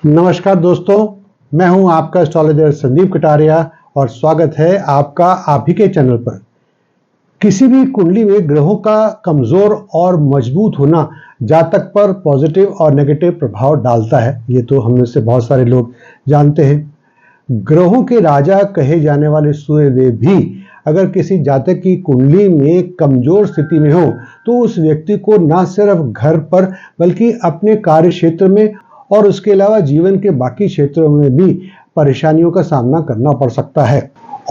नमस्कार दोस्तों, मैं हूं आपका एस्ट्रोलॉजर संदीप कटारिया और स्वागत है आपका आप ही के चैनल पर। किसी भी कुंडली में ग्रहों का कमजोर और मजबूत होना जातक पर पॉजिटिव और नेगेटिव प्रभाव डालता है। ये तो हम में से बहुत सारे लोग जानते हैं। ग्रहों के राजा कहे जाने वाले सूर्यदेव भी अगर किसी जातक की कुंडली में कमजोर स्थिति में हो तो उस व्यक्ति को न सिर्फ घर पर बल्कि अपने कार्य क्षेत्र में और उसके अलावा जीवन के बाकी क्षेत्रों में भी परेशानियों का सामना करना पड़ सकता है।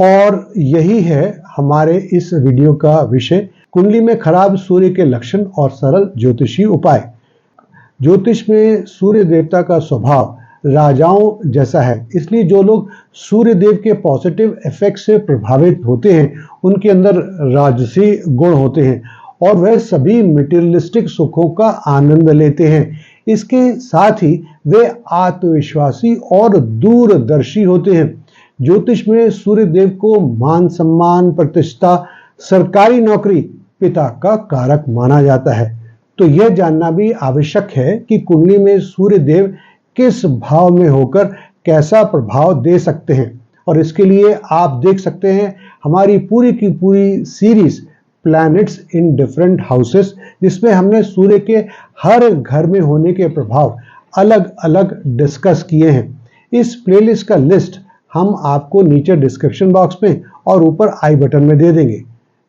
और यही है हमारे इस वीडियो का विषय, कुंडली में खराब सूर्य के लक्षण और सरल ज्योतिषी उपाय। ज्योतिष में सूर्य देवता का स्वभाव राजाओं जैसा है, इसलिए जो लोग सूर्य देव के पॉजिटिव इफेक्ट से प्रभावित होते हैं उनके अंदर राजसी गुण होते हैं और वह सभी मटेरियलिस्टिक सुखों का आनंद लेते हैं। इसके साथ ही वे आत्मविश्वासी और दूरदर्शी होते हैं। ज्योतिष में सूर्य देव को मान सम्मान, प्रतिष्ठा, सरकारी नौकरी, पिता का कारक माना जाता है। तो यह जानना भी आवश्यक है कि कुंडली में सूर्य देव किस भाव में होकर कैसा प्रभाव दे सकते हैं। और इसके लिए आप देख सकते हैं हमारी पूरी की पूरी series planets in different houses, जिसमें हमने सूर्य के हर घर में होने के प्रभाव अलग अलग डिस्कस किए हैं। इस प्लेलिस्ट का लिस्ट हम आपको नीचे डिस्क्रिप्शन बॉक्स में और ऊपर आई बटन में दे देंगे।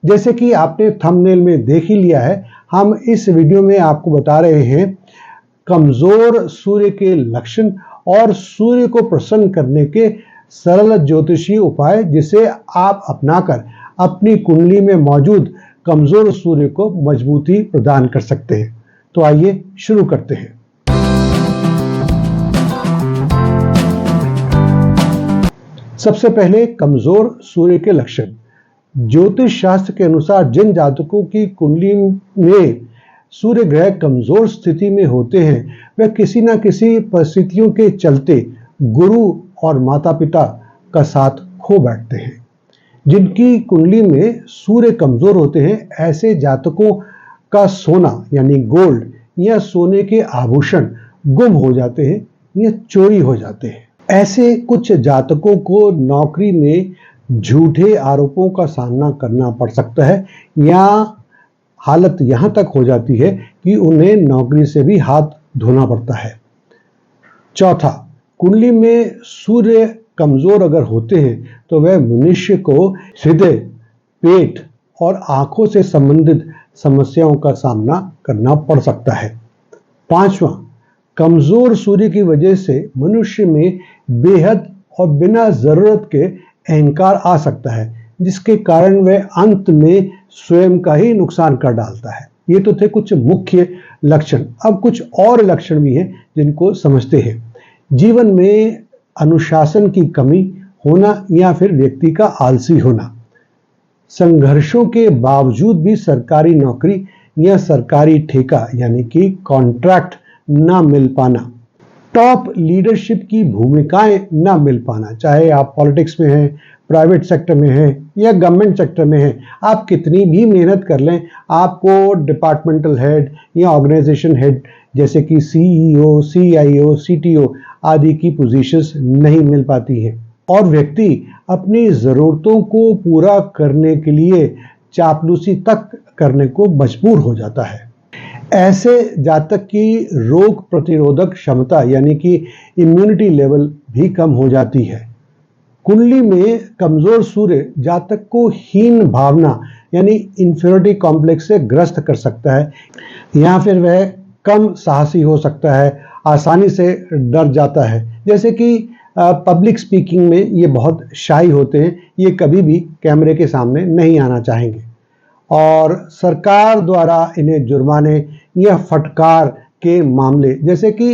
जैसे कि आपने थंबनेल में देख ही लिया है, हम इस वीडियो में आपको बता रहे हैं कमजोर सूर्य के लक्षण और सूर्य को प्रसन्न करने के सरल ज्योतिषीय उपाय, जिसे आप अपनाकर अपनी कुंडली में मौजूद कमजोर सूर्य को मजबूती प्रदान कर सकते हैं। तो आइए शुरू करते हैं। सबसे पहले कमजोर सूर्य के लक्षण। ज्योतिष शास्त्र के अनुसार जिन जातकों की कुंडली में सूर्य ग्रह कमजोर स्थिति में होते हैं वे किसी न किसी परिस्थितियों के चलते गुरु और माता पिता का साथ खो बैठते हैं। जिनकी कुंडली में सूर्य कमजोर होते हैं ऐसे जातकों का सोना यानी गोल्ड या सोने के आभूषण गुम हो जाते हैं या चोरी हो जाते हैं। ऐसे कुछ जातकों को नौकरी में झूठे आरोपों का सामना करना पड़ सकता है या हालत यहां तक हो जाती है कि उन्हें नौकरी से भी हाथ धोना पड़ता है। चौथा, कुंडली में सूर्य कमजोर अगर होते हैं तो वह मनुष्य को हृदय, पेट और आंखों से संबंधित समस्याओं का सामना करना पड़ सकता है। पांचवा, कमजोर सूर्य की वजह से मनुष्य में बेहद और बिना जरूरत के अहंकार आ सकता है, जिसके कारण वह अंत में स्वयं का ही नुकसान कर डालता है। ये तो थे कुछ मुख्य लक्षण। अब कुछ और लक्षण भी हैं जिनको समझते हैं। जीवन में अनुशासन की कमी होना या फिर व्यक्ति का आलसी होना, संघर्षों के बावजूद भी सरकारी नौकरी या सरकारी ठेका यानी कि कॉन्ट्रैक्ट ना मिल पाना, टॉप लीडरशिप की भूमिकाएं ना मिल पाना, चाहे आप पॉलिटिक्स में हैं, प्राइवेट सेक्टर में हैं या गवर्नमेंट सेक्टर में हैं। आप कितनी भी मेहनत कर लें, आपको डिपार्टमेंटल हेड या ऑर्गेनाइजेशन हेड जैसे कि सीईओ, सीआईओ, सीटीओ आदि की पोजीशंस नहीं मिल पाती हैं और व्यक्ति अपनी जरूरतों को पूरा करने के लिए चापलूसी तक करने को मजबूर हो जाता है। ऐसे जातक की रोग प्रतिरोधक क्षमता यानी कि इम्यूनिटी लेवल भी कम हो जाती है। कुंडली में कमजोर सूर्य जातक को हीन भावना यानी इंफीरियरिटी कॉम्प्लेक्स से ग्रस्त कर सकता है या फिर वह कम साहसी हो सकता है, आसानी से डर जाता है। जैसे कि पब्लिक स्पीकिंग में ये बहुत शाई होते हैं, ये कभी भी कैमरे के सामने नहीं आना चाहेंगे और सरकार द्वारा इन्हें जुर्माने या फटकार के मामले जैसे कि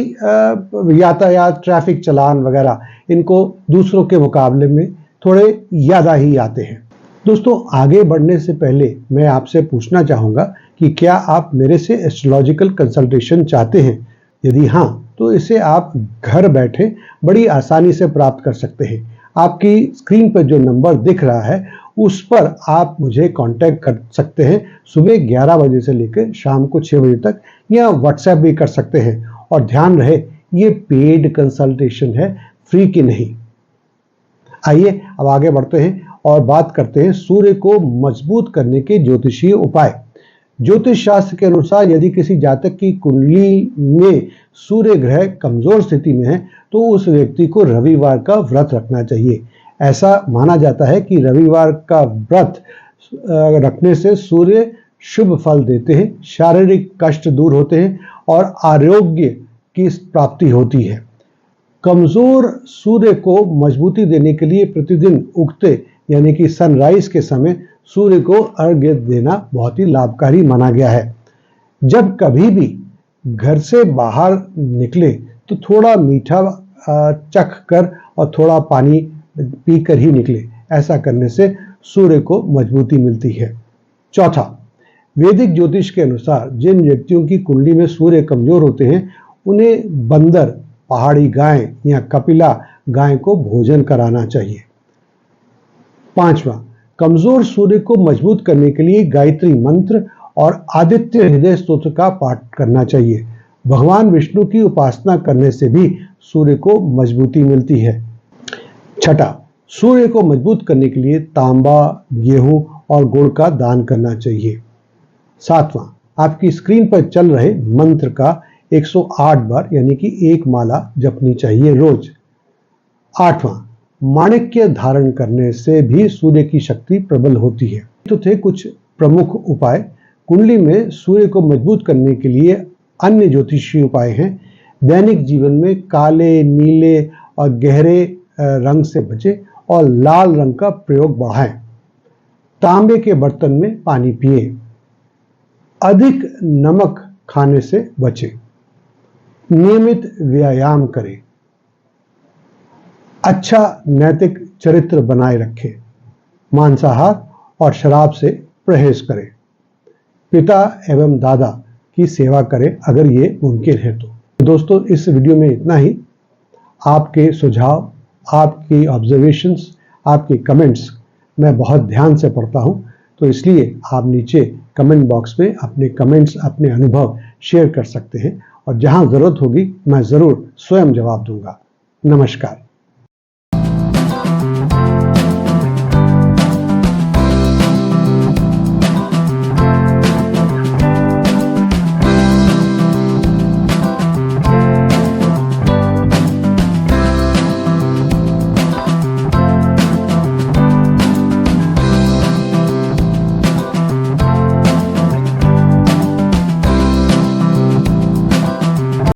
यातायात, ट्रैफिक चालान वगैरह, इनको दूसरों के मुकाबले में थोड़े ज़्यादा ही आते हैं। दोस्तों, आगे बढ़ने से पहले मैं आपसे पूछना चाहूँगा कि क्या आप मेरे से एस्ट्रोलॉजिकल कंसल्टेशन चाहते हैं? यदि हाँ, तो इसे आप घर बैठे बड़ी आसानी से प्राप्त कर सकते हैं। आपकी स्क्रीन पर जो नंबर दिख रहा है उस पर आप मुझे कांटेक्ट कर सकते हैं सुबह 11 बजे से लेकर शाम को 6 बजे तक, या व्हाट्सएप भी कर सकते हैं। और ध्यान रहे ये पेड कंसल्टेशन है, फ्री की नहीं। आइए अब आगे बढ़ते हैं और बात करते हैं सूर्य को मजबूत करने के ज्योतिषीय उपाय। ज्योतिष शास्त्र के अनुसार यदि किसी जातक की कुंडली में सूर्य ग्रह कमजोर स्थिति में है तो उस व्यक्ति को रविवार का व्रत रखना चाहिए। ऐसा माना जाता है कि रविवार का व्रत रखने से सूर्य शुभ फल देते हैं, शारीरिक कष्ट दूर होते हैं और आरोग्य की प्राप्ति होती है। कमजोर सूर्य को मजबूती देने के लिए प्रतिदिन उगते यानी कि सनराइज के समय सूर्य को अर्घ्य देना बहुत ही लाभकारी माना गया है। जब कभी भी घर से बाहर निकले तो थोड़ा मीठा चख कर और थोड़ा पानी पीकर ही निकले। ऐसा करने से सूर्य को मजबूती मिलती है। चौथा, वैदिक ज्योतिष के अनुसार जिन व्यक्तियों की कुंडली में सूर्य कमजोर होते हैं उन्हें बंदर, पहाड़ी गाय या कपिला गाय को भोजन कराना चाहिए। पांचवा, कमजोर सूर्य को मजबूत करने के लिए गायत्री मंत्र और आदित्य हृदय स्तोत्र का पाठ करना चाहिए। भगवान विष्णु की उपासना करने से भी सूर्य को मजबूती मिलती है। छठा, सूर्य को मजबूत करने के लिए तांबा, गेहूं और गुड़ का दान करना चाहिए। सातवां, आपकी स्क्रीन पर चल रहे मंत्र का 108 बार यानी कि एक माला जपनी चाहिए रोज। आठवां, माणिक्य धारण करने से भी सूर्य की शक्ति प्रबल होती है। तो थे कुछ प्रमुख उपाय। कुंडली में सूर्य को मजबूत करने के लिए अन्य ज्योतिषीय उपाय हैं। दैनिक जीवन में काले, नीले और गहरे रंग से बचें और लाल रंग का प्रयोग बढ़ाएं। तांबे के बर्तन में पानी पिए। अधिक नमक खाने से बचें। नियमित व्यायाम करें। अच्छा नैतिक चरित्र बनाए रखें। मांसाहार और शराब से परहेज करें। पिता एवं दादा की सेवा करें अगर ये मुमकिन है तो। दोस्तों, इस वीडियो में इतना ही। आपके सुझाव, आपकी ऑब्जर्वेशंस, आपके कमेंट्स मैं बहुत ध्यान से पढ़ता हूं, तो इसलिए आप नीचे कमेंट बॉक्स में अपने कमेंट्स, अपने अनुभव शेयर कर सकते हैं और जहां जरूरत होगी मैं जरूर स्वयं जवाब दूंगा। नमस्कार।